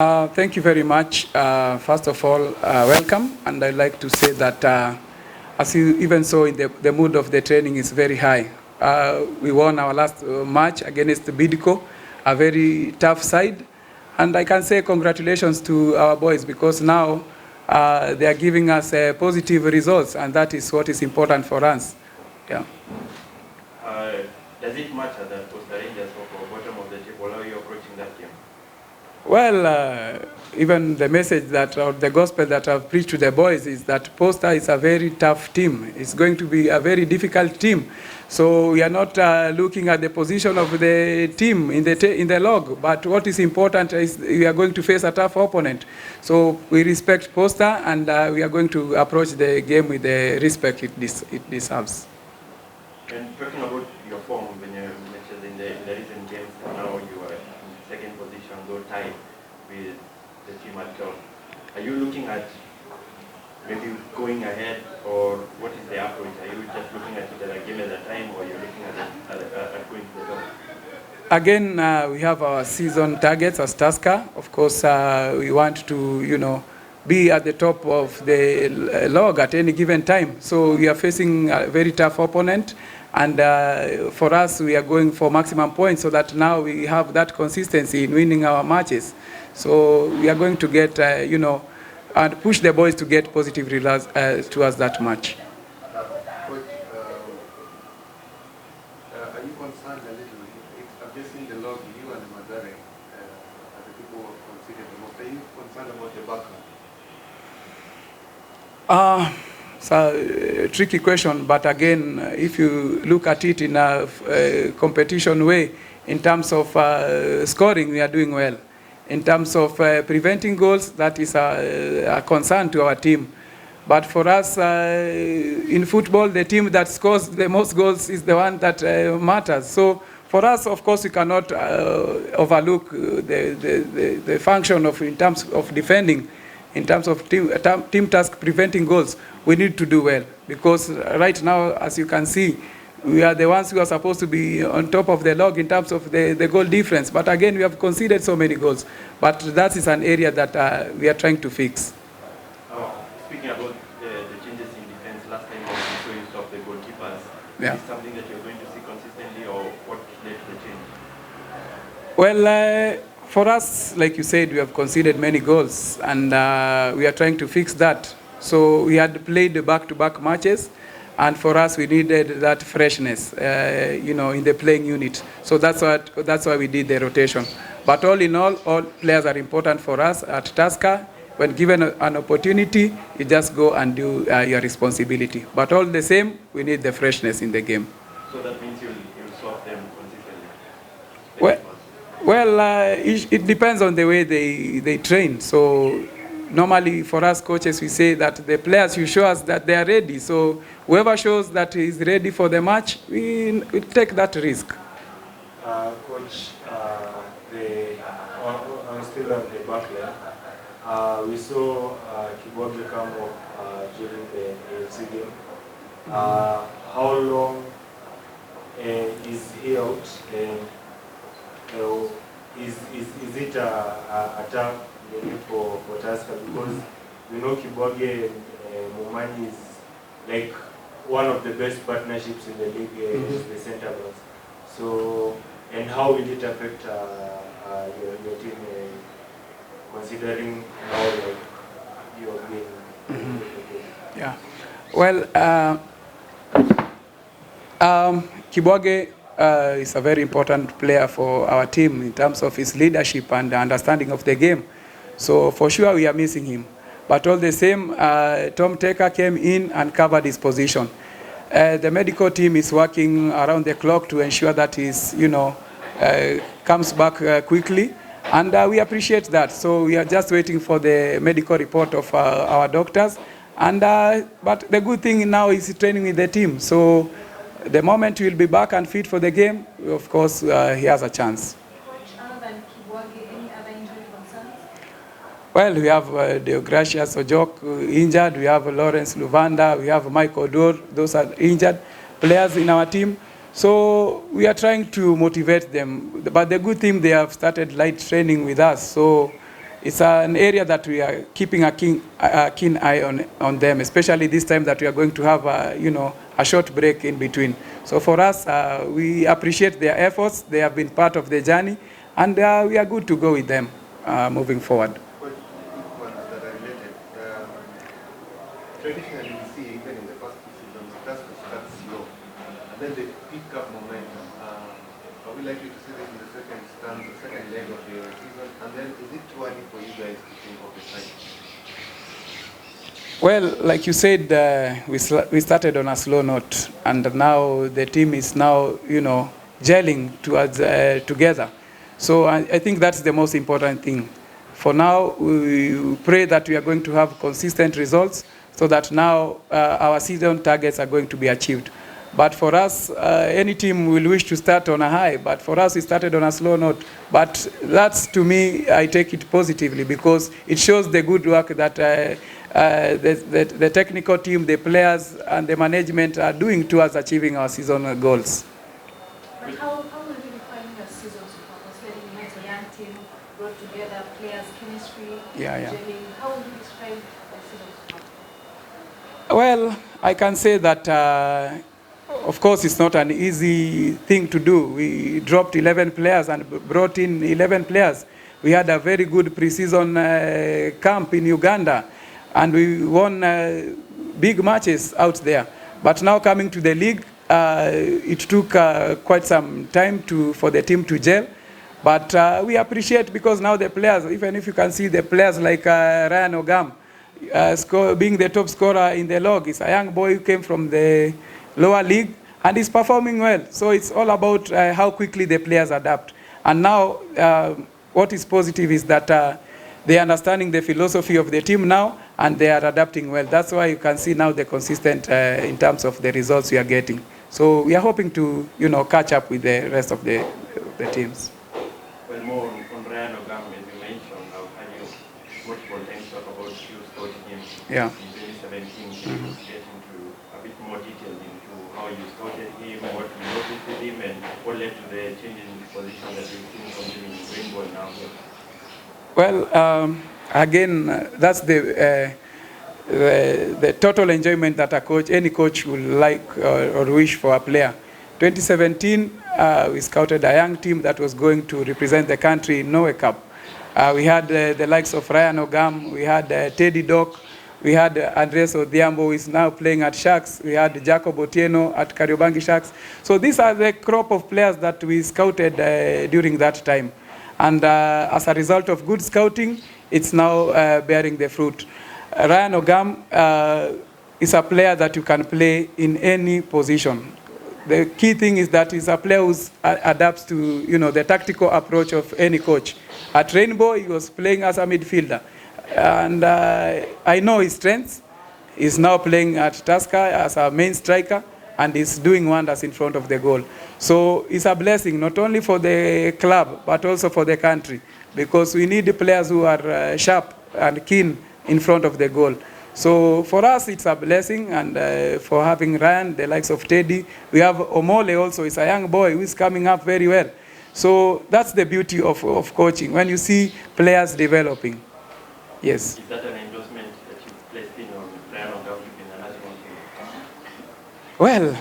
Thank you very much. First of all, welcome. And I'd like to say that as you even saw, in the mood of the training is very high. We won our last match against Bidco, a very tough side. And I can say congratulations to our boys because now they are giving us positive results, and that is what is important for us. Yeah. Does it matter that POSTA Rangers were bottom of the table? How are you approaching that game? Well, even the message that, or the gospel that I've preached to the boys is that POSTA is a very tough team. It's going to be a very difficult team. So we are not looking at the position of the team in the log, but what is important is we are going to face a tough opponent. So we respect POSTA, and we are going to approach the game with the respect it deserves. And talking about your form, when you mentioned in the recent games, now you are in second position, though tied with the team at top. Are you looking at maybe going ahead, or what is the approach? Are you just looking at it as a game at a time, or are you looking at going to the top? Again, we have our season targets as TUSKER. Of course, we want to, be at the top of the log at any given time. So we are facing a very tough opponent. And for us, we are going for maximum points so that now we have that consistency in winning our matches. So we are going to get, and push the boys to get positive results towards that match. Coach, are you concerned a little? I've just seen the log, you and Madare, are the people who have considered the most. Are you concerned about the background? It's a tricky question, but again, if you look at it in a competition way, in terms of scoring, we are doing well. In terms of preventing goals, that is a concern to our team. But for us, in football, the team that scores the most goals is the one that matters. So for us, of course, we cannot overlook the function of, in terms of defending. In terms of team task preventing goals, we need to do well, because right now, as you can see, we are the ones who are supposed to be on top of the log in terms of the goal difference. But again, we have conceded so many goals. But that is an area that we are trying to fix. Speaking about the changes in defense, last time we saw you stop the goalkeepers. Yeah. Is this something that you're going to see consistently, or what led to the change? Well, for us, like you said, we have conceded many goals, and we are trying to fix that. So we had played back-to-back matches, and for us, we needed that freshness, in the playing unit. So that's why we did the rotation. But all in all players are important for us at TUSKER. When given an opportunity, you just go and do your responsibility. But all the same, we need the freshness in the game. So that means you'll swap them consistently? Well, it depends on the way they train. So normally for us coaches, we say that the players should show us that they are ready. So whoever shows that he is ready for the match, we take that risk. Coach, I'm still on the back line. We saw Kibwage come off during the AFC game. How long is he out? Is it a tough game for TUSKER? Because we know Kibwage and Mumani is like one of the best partnerships in the league, with the centre backs. So, and how will it affect your team, considering now like you have been? Yeah. Well, Kibwage is a very important player for our team in terms of his leadership and understanding of the game. So for sure we are missing him. But all the same, Tom Taker came in and covered his position. The medical team is working around the clock to ensure that he's, comes back quickly. And we appreciate that. So we are just waiting for the medical report of our doctors. And but the good thing now is training with the team. So the moment he will be back and fit for the game, of course, he has a chance. Coach, other than Kibwage, any other injury concerns? Well, we have Deogracius Ojok injured, we have Lawrence Luvanda, we have Michael Dor. Those are injured players in our team. So we are trying to motivate them. But the good thing, they have started light training with us. So it's an area that we are keeping a keen eye on them, especially this time that we are going to have a short break in between. So for us, we appreciate their efforts. They have been part of the journey, and we are good to go with them moving forward. Well, quick ones that are related. Traditionally, we see even in the first two seasons, Tusker starts slow, and then they pick up momentum. Are we likely to see this in the second leg of the season? And then is it too early for you guys to think of a cycle? Well, like you said, we started on a slow note, and now the team is now, gelling towards together. So I think that's the most important thing. For now, we pray that we are going to have consistent results, so that now our season targets are going to be achieved. But for us, any team will wish to start on a high, but for us, we started on a slow note. But that's, to me, I take it positively, because it shows the good work that the technical team, the players, and the management are doing towards achieving our season goals. But how will you define your season so far? Considering you had a young team, brought together players, chemistry, gelling. How would you describe the season so far? Well, I can say that, of course, it's not an easy thing to do. We dropped 11 players and brought in 11 players. We had a very good pre-season camp in Uganda, and we won big matches out there. But now coming to the league, it took quite some time for the team to gel. But we appreciate, because now the players, even if you can see the players like Ryan Ogam, being the top scorer in the log, is a young boy who came from the lower league and is performing well. So it's all about how quickly the players adapt. And now what is positive is that they are understanding the philosophy of the team now, and they are adapting well. That's why you can see now the consistent in terms of the results we are getting. So we are hoping to catch up with the rest of the teams. Well, more on Ryan Ogam, as you mentioned, I've had you multiple times talk about you scouting him Yeah. in 2017. Can you get into a bit more detail into how you scouted him, what you noticed with him, and what led to the change in position that we've seen from him in Rainbow now? Well, again, that's the total enjoyment that any coach would like or wish for a player. 2017, we scouted a young team that was going to represent the country in Norway Cup. We had the likes of Ryan Ogam, we had Teddy Dock, we had Andres Odhiambo, who is now playing at Sharks. We had Jacob Otieno at Kariobangi Sharks. So these are the crop of players that we scouted during that time. And as a result of good scouting, it's now bearing the fruit. Ryan Ogam is a player that you can play in any position. The key thing is that he's a player who adapts to the tactical approach of any coach. At Rainbow, he was playing as a midfielder. And I know his strengths. He's now playing at TUSKER as a main striker, and he's doing wonders in front of the goal. So it's a blessing, not only for the club, but also for the country, because we need players who are sharp and keen in front of the goal. So for us, it's a blessing, and for having Ryan, the likes of Teddy. We have Omole also, he's a young boy who is coming up very well. So that's the beauty of coaching, when you see players developing. Yes. Is that an endorsement that you've placed in on Ryan Ogam in the national team? Well,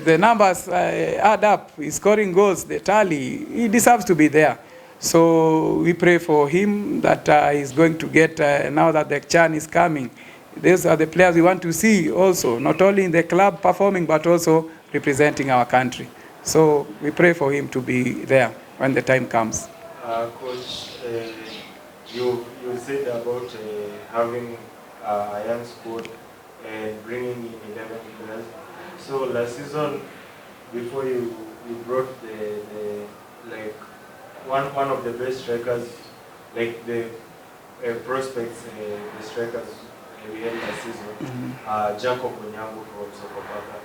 the numbers add up. He's scoring goals, the tally. He deserves to be there. So we pray for him that he's going to get, now that the CHAN is coming. These are the players we want to see also, not only in the club performing, but also representing our country. So we pray for him to be there when the time comes. Coach, you said about having a young squad and bringing in 11 players. So last season, before you brought the one of the best strikers, like the prospects, the strikers we had last season, Jacob Onyango from Sokopaka.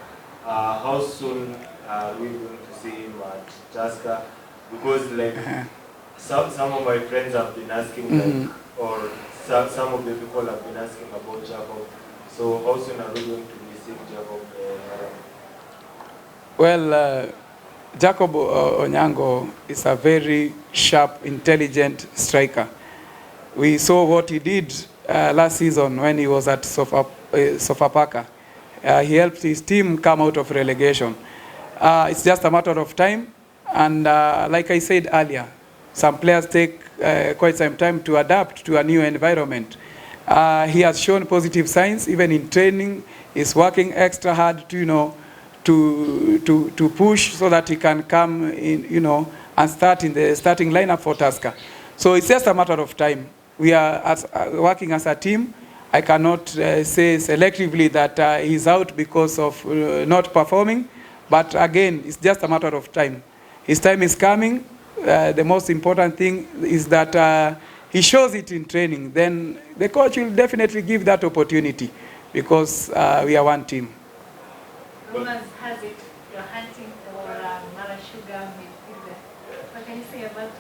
How soon are we going to see him at TUSKER? Because some of my friends have been asking, or some of the people have been asking about Jacob. So how soon are we going to be seeing Jacob? Well, Jacob Onyango is a very sharp, intelligent striker. We saw what he did last season when he was at Sofapaka. He helped his team come out of relegation. It's just a matter of time. And like I said earlier, some players take quite some time to adapt to a new environment. He has shown positive signs, even in training. He's working extra hard to, to push so that he can come in, and start in the starting lineup for TUSKER. So it's just a matter of time. We are working as a team. I cannot say selectively that he's out because of not performing, but again, it's just a matter of time. His time is coming. The most important thing is that he shows it in training. Then the coach will definitely give that opportunity because we are one team. Rumors has it you're hunting for Mara Sugar midfielder. What can you say about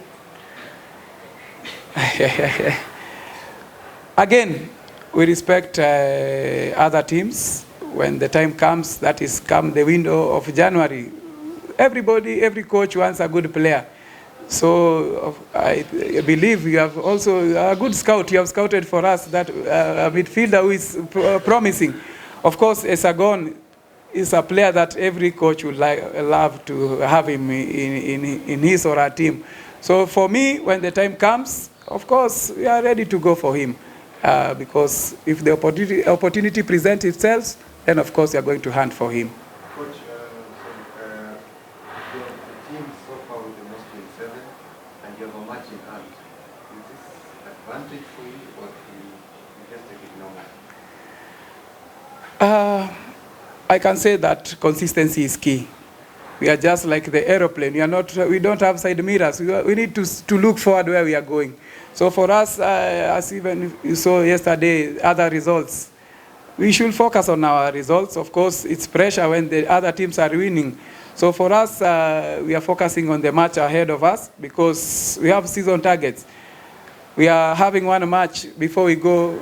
it? Again, we respect other teams. When the time comes, that is come the window of January, every coach wants a good player. So I believe you have also a good scout. You have scouted for us that a midfielder who is promising. Of course, Esagon is a player that every coach would love to have him in his or her team. So for me, when the time comes, of course, we are ready to go for him. Because if the opportunity presents itself, then of course we are going to hunt for him. Coach, the team so far with the most 27, and you have a match in hand. Is this advantage for you, or you just take it normal? I can say that consistency is key. We are just like the aeroplane. We don't have side mirrors. We need to look forward where we are going. So for us, as even you saw yesterday, other results, we should focus on our results. Of course, it's pressure when the other teams are winning. So for us, we are focusing on the match ahead of us because we have season targets. We are having one match before we go,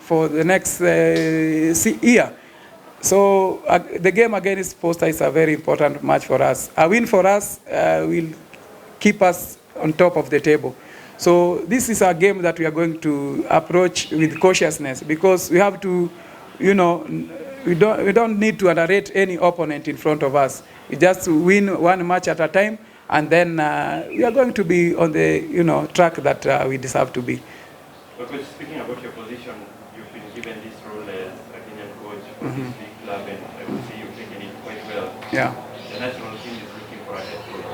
for the next year. So the game against POSTA is a very important match for us. A win for us will keep us on top of the table. So this is a game that we are going to approach with cautiousness because we have to, we don't need to underrate any opponent in front of us. We just win one match at a time, and then we are going to be on the track that we deserve to be. But speaking about your position, you've been given this role as a Kenyan coach for this big club, and I would say you've taken it quite well. Yeah. The national team is looking for a head coach.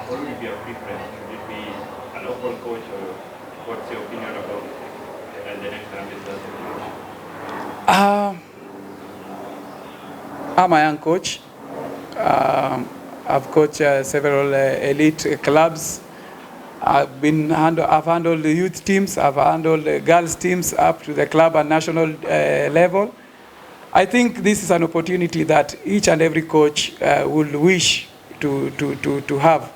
What would be your preference? Should it be a local coach, or what's your opinion about the next ambassadors coach? I'm a young coach. I've coached several elite clubs. I've handled the youth teams. I've handled the girls teams up to the club and national level. I think this is an opportunity that each and every coach would wish to have.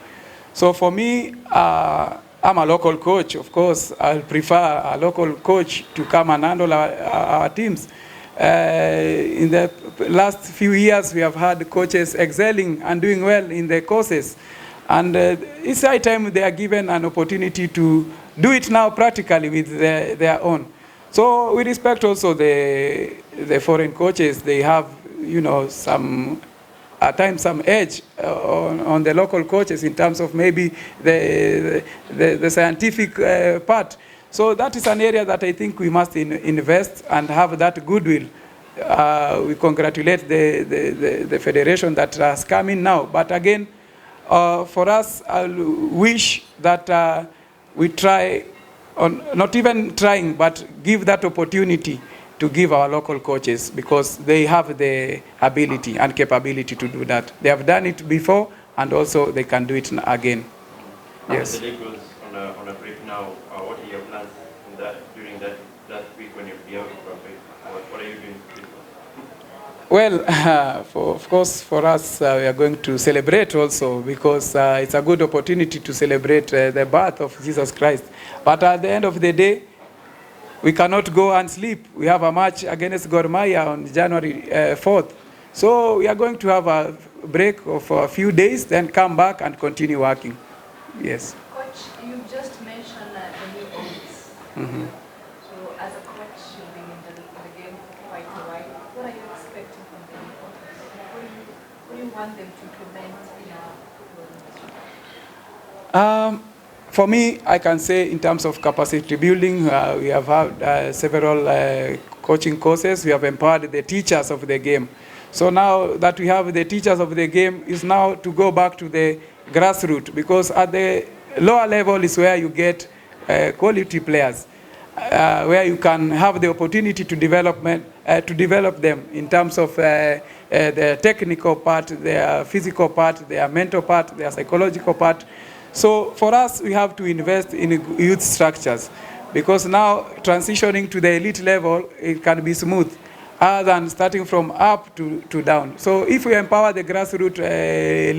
So for me, I'm a local coach. Of course, I'll prefer a local coach to come and handle our teams. In the last few years, we have had coaches excelling and doing well in their courses. And it's high time they are given an opportunity to do it now practically with their own. So we respect also the foreign coaches. They have, at times some edge on the local coaches in terms of maybe the scientific part. So that is an area that I think we must invest and have that goodwill. We congratulate the federation that has come in now. But again, for us, I wish that we try, not even trying, but give that opportunity to give our local coaches, because they have the ability and capability to do that. They have done it before, and also they can do it again. Yes. The league goes on a break now. What are your plans during that week when you'll be out of a break? What are you doing? Well, of course, for us, we are going to celebrate also, because it's a good opportunity to celebrate the birth of Jesus Christ. But at the end of the day, we cannot go and sleep. We have a match against Gor Mahia on January 4th. So we are going to have a break of a few days, then come back and continue working. Yes. Coach, you just mentioned the new office. Mm-hmm. So as a coach, you've been in the game for quite a while. What are you expecting from the reporters? What do you want them to implement in our football industry? For me, I can say in terms of capacity building, we have had several coaching courses. We have empowered the teachers of the game. So now that we have the teachers of the game, is now to go back to the grassroots, because at the lower level is where you get quality players, where you can have the opportunity to develop them in terms of their technical part, their physical part, their mental part, their psychological part. So for us, we have to invest in youth structures, because now transitioning to the elite level, it can be smooth, other than starting from up to down. So if we empower the grassroots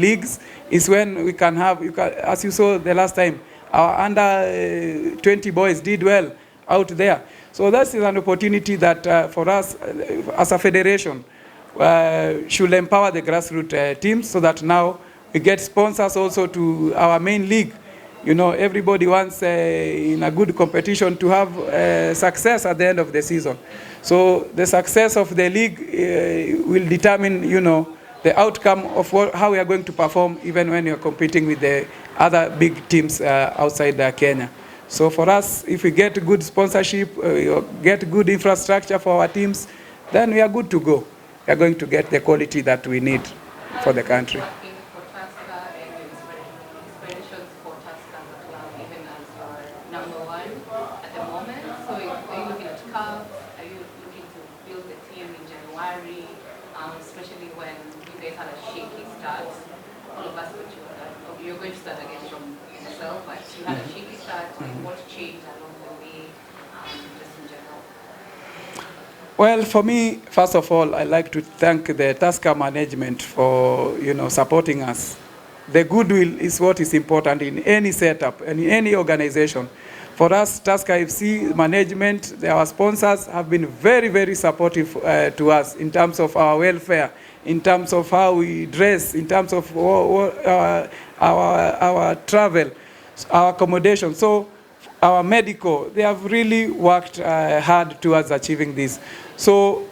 leagues, is when we can have, as you saw the last time, our under 20 boys did well out there. So that is an opportunity that for us as a federation should empower the grassroots teams, so that now we get sponsors also to our main league. You know, everybody wants in a good competition to have success at the end of the season. So the success of the league will determine, you know, the outcome of how we are going to perform, even when you're competing with the other big teams outside Kenya. So for us, if we get good sponsorship, get good infrastructure for our teams, then we are good to go. We are going to get the quality that we need for the country. Especially when you guys had a shaky start. All of us, you're going to start again from yourself, but you had a shaky start. What changed along the way, just in general? Well, for me, first of all, I'd like to thank the TUSKER management for, you know, supporting us. The goodwill is what is important in any setup and in any organization. For us, TUSKER FC management, our sponsors have been very, very supportive to us in terms of our welfare, in terms of how we dress, in terms of our travel, our accommodation. So our medical, they have really worked hard towards achieving this. So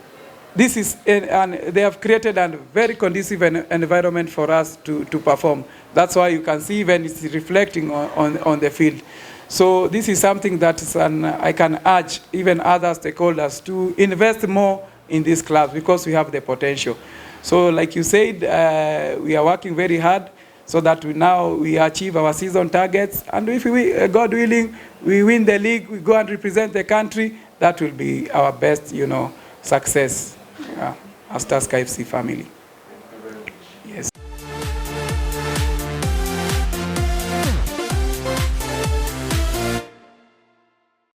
this is, and they have created a very conducive environment for us to perform. That's why you can see even it's reflecting on the field. So this is something that I can urge even other stakeholders to invest more in these clubs, because we have the potential. So like you said, we are working very hard so that we achieve our season targets. And if we, God willing, we win the league, we go and represent the country, that will be our best, you know, success as TUSKER FC family.